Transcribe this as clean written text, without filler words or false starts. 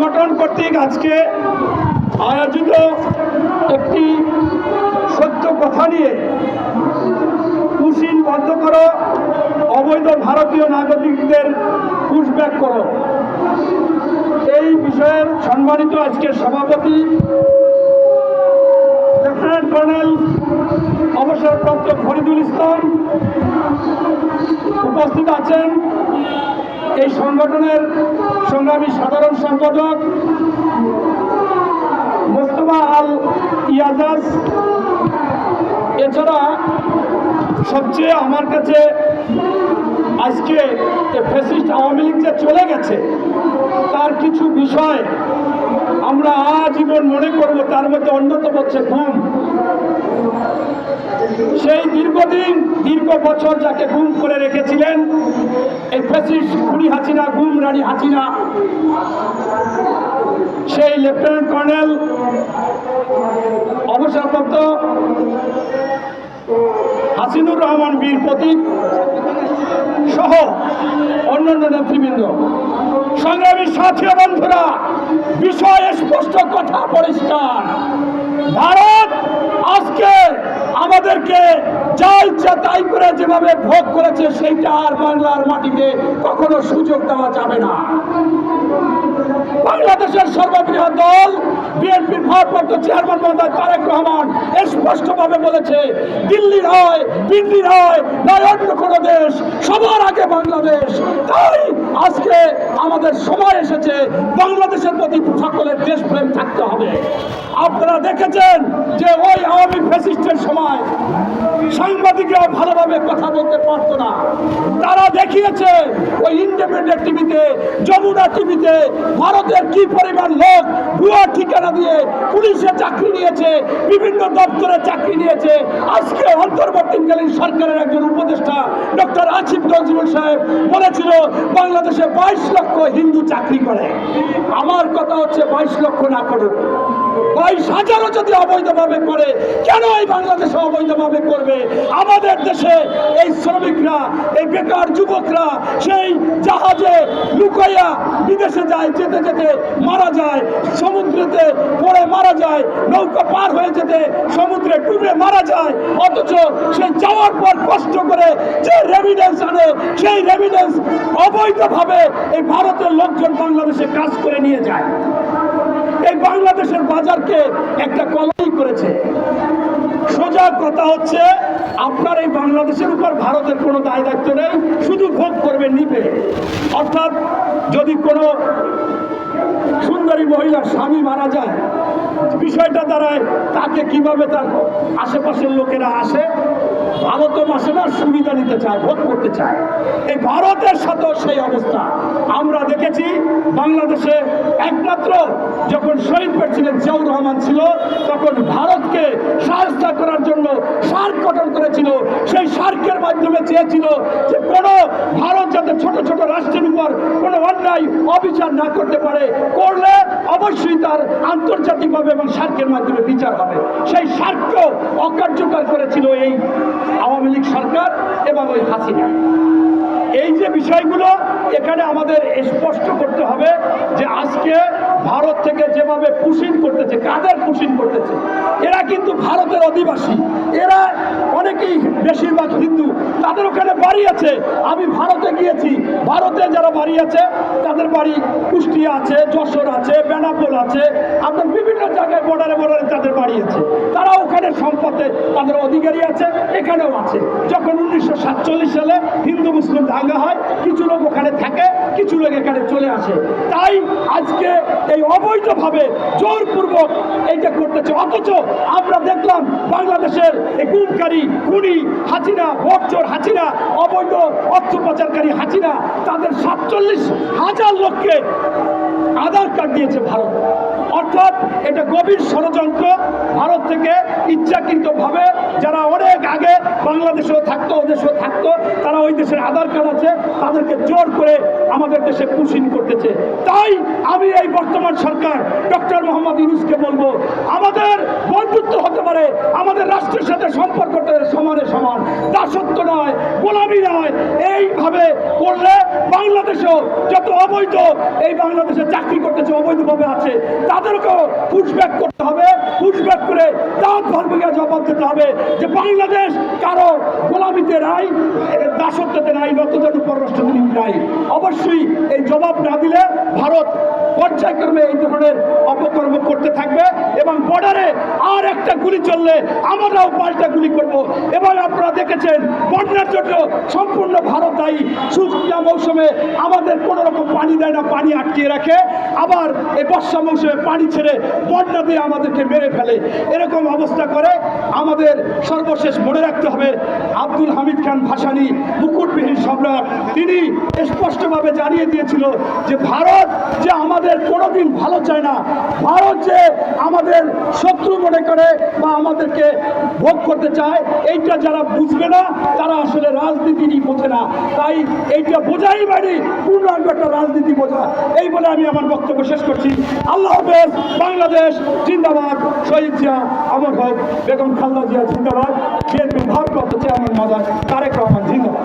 সংগঠন কর্তৃক আজকে আয়োজিত একটি সত্য কথা নিয়ে পুশিন বন্ধ করো, অবৈধ ভারতীয় নাগরিকদের পুশব্যাক করো, এই বিষয়ের সম্মানিত আজকের সভাপতি লেফটেন্যান্ট কর্নেল অবসরপ্রাপ্ত ফরিদুল ইসলাম উপস্থিত আছেন। এই সংগঠনের সংগ্রামী সাধারণ সম্পাদক মোস্তফা আল ইয়াজাজ। এছাড়া সবচেয়ে আমার কাছে আজকে ফ্যাসিস্ট আওয়ামী লীগ যে চলে গেছে তার কিছু বিষয় আমরা আজীবন মনে করব। তার মধ্যে অন্যতম হচ্ছে গুম। সেই দীর্ঘ বছর যাকে গুম করে রেখেছিলেন এই ফ্যাসিস্ট খুনি হাসিনা, গুম রানী হাসিনা, সেই লেফটেন্যান্ট কর্নেল অবসরপ্রাপ্ত হাসিনুর রহমান বীর প্রতীক সহ অন্যান্য নেতৃবৃন্দ, সংগ্রামী সাথী বন্ধুরা, বিষয় স্পষ্ট, কথা পরিষ্কার। ভারত আজকে আমাদেরকে যা ইচ্ছা তাই করে যেভাবে ভোগ করেছে সেইটা আর বাংলার মাটিতে কখনো সুযোগ দেওয়া যাবে না। বাংলাদেশের সর্ববৃহৎ দল বিএনপির ভারপ্রাপ্ত চেয়ারম্যান মহোদয় তারেক রহমান স্পষ্টভাবে বলেছে, দিল্লি নয়, দিল্লি নয়, অন্য কোনো দেশ, সবার আগে বাংলাদেশ। তাই আজকে আমাদের সময় এসেছে বাংলাদেশের প্রতি সকলের দেশপ্রেম থাকতে হবে। আপনারা দেখেছেন যে ওই আওয়ামী ফ্যাসিস্টের সময় সাংবাদিকরা ভালোভাবে কথা বলতে পারতো না। তারা দেখিয়েছে ওই ইন্ডিপেন্ডেন্ট টিভিতে, যমুনা টিভিতে ভারতের কি পরিমাণ লোক ভুয়া ঠিকানা দিয়ে পুলিশে চাকরি নিয়েছে, বিভিন্ন দপ্তরে চাকরি নিয়েছে। আজকে অন্তর্বর্তীকালীন সরকারের একজন উপদেষ্টা ডক্টর আসিফ নজরুল সাহেব বলেছিল বাংলাদেশে 22 লক্ষ হিন্দু চাকরি করে। আমার কথা হচ্ছে 22 লক্ষ না করুক, 22,000ও যদি অবৈধভাবে করে, কেন এই বাংলাদেশে অবৈধভাবে করবে? আমাদের দেশে এই শ্রমিকরা, এই বেকার যুবকরা সেই জাহাজে লুকাইয়া বিদেশে যায়, যেতে যেতে মারা যায়, সমুদ্রেতে পড়ে মারা যায়, নৌকা পার হয়ে যেতে সমুদ্রে ডুবে মারা যায়। অথচ সেই যাওয়ার পর কষ্ট করে যে রেমিডেন্স আনে, সেই রেমিডেন্স অবৈধভাবে এই ভারতের লোকজন বাংলাদেশে কাজ করে নিয়ে যায়। এই বাংলাদেশের বাজারকে একটা কলাই করেছে। সোজা কথা হচ্ছে, আপনার এই বাংলাদেশের উপর ভারতের কোনো দায় দায়িত্ব নেই, শুধু ভোগ করবে, নিবে। অর্থাৎ যদি কোনো সুন্দরী মহিলার স্বামী মারা যায়, বিষয়টা দাঁড়ায় তাকে কিভাবে তার আশেপাশের লোকেরা আসে, ভারতও আসে না, সুবিধা নিতে চায়, ভোগ করতে চায়। এই ভারতের সাথেও সেই অবস্থা আমরা দেখেছি। বাংলাদেশে একমাত্র যখন শহীদ প্রেসিডেন্ট জিয়াউর রহমান ছিল, তখন ভারতকে সাহায্য করার জন্য সার্ক গঠন করেছিল। সেই সার্কের মাধ্যমে চেয়েছিল যে কোনো ভারত যাতে ছোট ছোট রাষ্ট্রের উপর কোনো অন্যায় অবিচার না করতে পারে, করলে অবশ্যই তার আন্তর্জাতিকভাবে এবং সার্কের মাধ্যমে বিচার হবে। সেই সার্ককেও অকার্যকর করেছিল এই আওয়ামী লীগ সরকার এবং ওই হাসিনা। এই যে বিষয়গুলো এখানে আমাদের স্পষ্ট করতে হবে যে আজকে ভারত থেকে যেভাবে পুশিন করতেছে, কাদের পুশিন করতেছে? এরা কিন্তু ভারতের অধিবাসী, এরা অনেকেই বেশিরভাগ হিন্দু, তাদের ওখানে বাড়ি আছে। আমি ভারতে গিয়েছি, ভারতে যারা বাড়ি আছে তাদের বাড়ি কুষ্টিয়া আছে, যশোর আছে, বেনাপোল আছে, আপনার বিভিন্ন জায়গায় বর্ডারে বর্ডারে তাদের বাড়ি আছে। তারা ওখানে সম্পদে তাদের অধিকারী আছে, এখানেও আছে। যখন 1947 সালে হিন্দু মুসলিম দাঙ্গা হয়, কিছু লোক ওখানে থাকে, কিছু লোক এখানে চলে আসে। তাই আজকে এই অবৈধভাবে জোরপূর্বক এইটা করতেছে। অথচ আমরা দেখলাম বাংলাদেশের এই গুমকারী, খুনি হাসিনা, ভোটচোর হাসিনা, অবৈধ অর্থ পাচারকারী হাসিনা, তাদের 47,000 লোককে আধার কার্ড দিয়েছে ভারত। অর্থাৎ এটা গভীর ষড়যন্ত্র। ভারত থেকে ইচ্ছাকৃতভাবে যারা অনেক আগে বাংলাদেশেও থাকতো, ওদেশেও থাকতো, তারা ওই দেশের আধার কার্ড আছে, তাদেরকে জোর করে আমাদের দেশে পুশিন করতেছে। তাই আমি এই বর্তমান সরকার ডক্টর মোহাম্মদ ইউনূসকে বলবো, আমাদের বন্ধুত্ব হতে পারে, আমাদের রাষ্ট্রের সাথে সম্পর্কটা সমানে সমান, দাসত্ব নয়, গোলামি নয়। এইভাবে করলে বাংলাদেশেও যত অবৈধ এই বাংলাদেশে চাকরি করতেছে, অবৈধভাবে আছে, তাদেরকেও পুশব্যাক করতে হবে। পুশব্যাক করে দাঁত ভরপুরে জবাব দিতে হবে যে বাংলাদেশ কারো গোলামিতে নাই, দাসত্বতে নাই, নতজন পররাষ্ট্রনীতি নাই। অবশ্যই এই জবাব না দিলে ভারত পর্যায়ক্রমে এই ধরনের অপকর্ম করতে থাকবে এবং বর্ডারে আর একটা গুলি চললে আমরাও পাল্টা গুলি করব। এবং আপনারা দেখেছেন বন্যার জন্য সম্পূর্ণ ভারত দায়ী। শুকনা মৌসুমে আমাদের কোনো রকম পানি দেয় না, পানি আটকিয়ে রাখে, আবার এই বর্ষা মৌসুমে পানি ছেড়ে বন্যা দিয়ে আমাদেরকে মেরে ফেলে। এরকম অবস্থা করে আমাদের সর্বশেষ মনে রাখতে হবে আব্দুল হামিদ খান ভাসানী, মুকুটবিহীন সম্রাট, তিনি স্পষ্টভাবে জানিয়ে দিয়েছিল যে ভারত যে আমাদের কোনোদিন ভালো চায় না, ভারত যে আমাদের শত্রু মনে করে বা আমাদেরকে ভোগ করতে চায়, এইটা যারা বুঝবে না তারা আসলে রাজনীতিরই বোঝে না। তাই এইটা বোঝাই মানে পূর্ণাঙ্গ একটা রাজনীতি বোঝা। এই বলে আমি আমার বক্তব্য শেষ করছি। আল্লাহ হাফেজ। বাংলাদেশ জিন্দাবাদ। শহীদ জিয়া অমর হোক। বেগম খালেদা জিয়া জিন্দাবাদ। বিএনপির ভারপ্রাপ্ত চেয়ারম্যান মহোদয় তারেক রহমান জিন্দাবাদ।